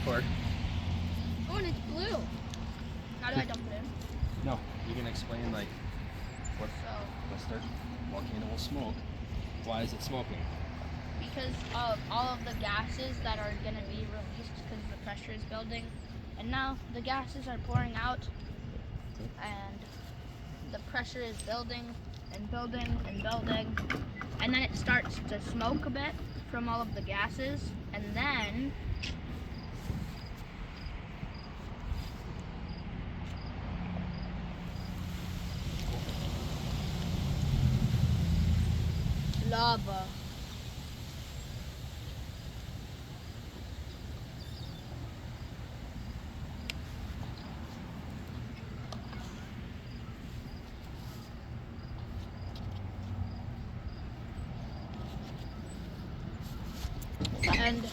for? Oh, and it's blue. How do I dump it in? No, you can explain like what So, the volcano will smoke. Why is it smoking? because of all of the gases that are going to be released because the pressure is building, and now the gases are pouring out, and the pressure is building and building and building, and then it starts to smoke a bit from all of the gases, and then lava. And